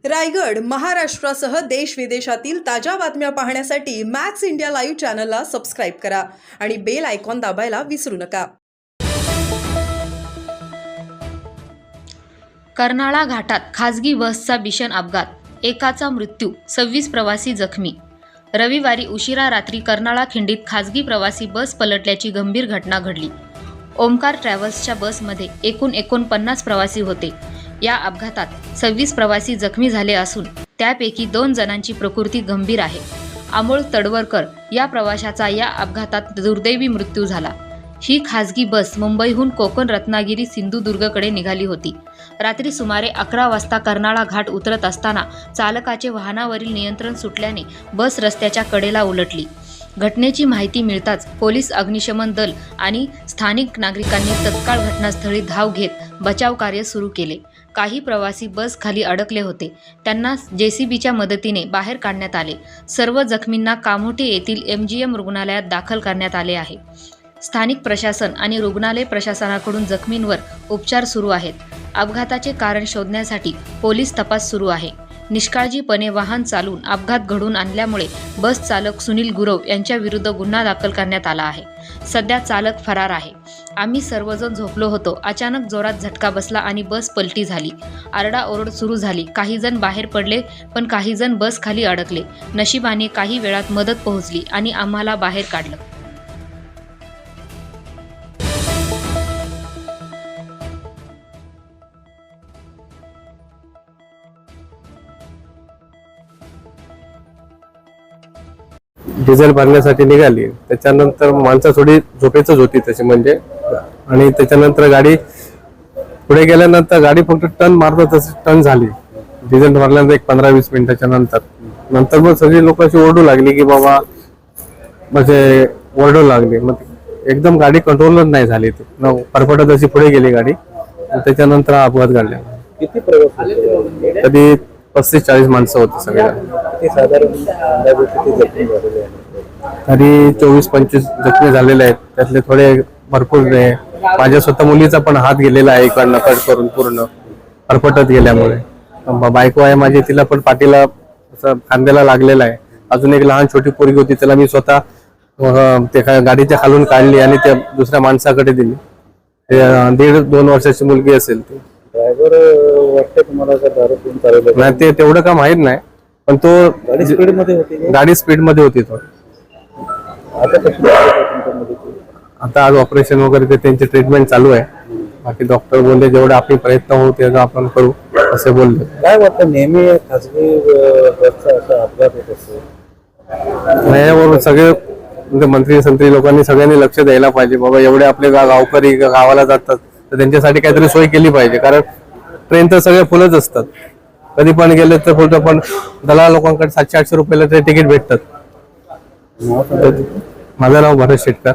रायगड महाराष्ट्रासह देश विदेशातील ताज्या बातम्या पाहण्यासाठी मॅक्स इंडिया लाईव्ह चॅनलला सबस्क्राइब करा आणि बेल आयकॉन दाबायला विसरू नका। कर्नाळा घाटात खासगी बसचा भीषण अपघात, एकाचा मृत्यू, 26 प्रवासी जखमी। रविवारी उशिरा रात्री कर्नाळा खिंडीत खासगी प्रवासी बस पलटल्याची गंभीर घटना घडली। ओमकार ट्रॅव्हल्सच्या बसमध्ये एकूण 49 प्रवासी होते। या अपघातात 26 प्रवासी जखमी झाले असून त्यापैकी 2 जणांची प्रकृती गंभीर आहे। अमोल तडवरकर या प्रवाशाचा या अपघातात दुर्दैवी मृत्यू झाला। ही खासगी बस मुंबईहून कोकण, रत्नागिरी, सिंधुदुर्गकडे निघाली होती। रात्री सुमारे 11 वाजता कर्नाळा घाट उतरत असताना चालकाचे वाहनावरील नियंत्रण सुटल्याने बस रस्त्याच्या कडेला उलटली। घटनेची माहिती मिळताच पोलीस, अग्निशमन दल आणि स्थानिक नागरिकांनी तत्काळ घटनास्थळी धाव घेत बचाव कार्य सुरू केले। काही प्रवासी बस खाली अडकले होते, त्यांना JCBच्या मदतीने बाहेर काढण्यात आले। सर्व जखमींना कामोठे येथील MGM रुग्णालयात दाखल करण्यात आले आहे। स्थानिक प्रशासन आणि रुग्णालय प्रशासनाकडून जखमींवर उपचार सुरू आहेत। अपघाताचे कारण शोधण्यासाठी पोलीस तपास सुरू आहे। निष्काळजीपणे वाहन चालवून अपघात घडवून आणल्यामुळे बस चालक सुनील गुरव यांच्या विरुद्ध गुन्हा दाखल करण्यात आला आहे। सध्या चालक फरार आहे। आम्ही सर्वजण झोपलो होतो, अचानक जोरात झटका बसला आणि बस पलटी झाली। आरडाओरड सुरू झाली। काही जण बाहेर पडले, पण काही जण बस खाली अडकले। नशिबाने काही वेळात मदत पोहोचली आणि आम्हाला बाहेर काढलं। डिझेल भरण्यासाठी निघाली, त्याच्यानंतर माणसं थोडी झोपेचंच होती तशी म्हणजे, आणि त्याच्यानंतर गाडी पुढे गेल्यानंतर गाडी फक्त टर्न मारत तशी टर्न झाली। डिझेल भरल्यानंतर एक 15-20 मिनिटाच्या नंतर मग सगळी लोक अशी ओरडू लागली की बाबा, म्हणजे ओरडू लागली। मग एकदम गाडी कंट्रोलच नाही झाली, परपटत अशी पुढे गेली गाडी। त्याच्यानंतर हा अपघात घडला। किती प्रवासी? कधी 35-40 माणसं होती सगळ्या। तरी 24-25 जखमी झालेले आहेत, त्यातले थोडे भरपूर नाही। माझ्या स्वतः मुलीचा पण हात गेलेला आहे, इकडनं कट करून पूर्ण फरफटत गेल्यामुळे। बायको आहे माझी, तिला पण पाठीला खांद्याला लागलेला आहे। अजून एक लहान छोटी पोरगी होती, त्याला मी स्वतः ते गाडीच्या खालून काढली आणि त्या दुसऱ्या माणसाकडे दिली। 1.5-2 वर्षाची मुलगी असेल ती। ड्रायव्हर वाटतं तुम्हाला का दारू पिऊन चालवलं? नाही, ते तेवढं का माहित नाही, पण तो गाडी स्पीड मध्ये होती। गाडी स्पीड मध्ये होती तो। आता कशी आहे? आता आज ऑपरेशन वगैरे ते त्यांची ट्रीटमेंट चालू आहे। बाकी डॉक्टर बोलले जेवढे आपले प्रयत्न होऊ तेवढं आपण करू असे बोलले। काय वाटतं, नेहमी खासगी बसचा असा अपघात होत असतो? यावर सगळे म्हणजे मंत्री लोकांनी सगळ्यांनी लक्ष द्यायला पाहिजे। बाबा, एवढे आपले गावकरी गावाला जातात तर त्यांच्यासाठी काहीतरी सोय केली पाहिजे, कारण ट्रेन तर सगळे फुलच असतात। कधी पण गेले तर फुलतं, पण दलाल लोकांकडे 700-800 रुपयाला ते तिकीट भेटतात। माझं नाव भरत शेटकर।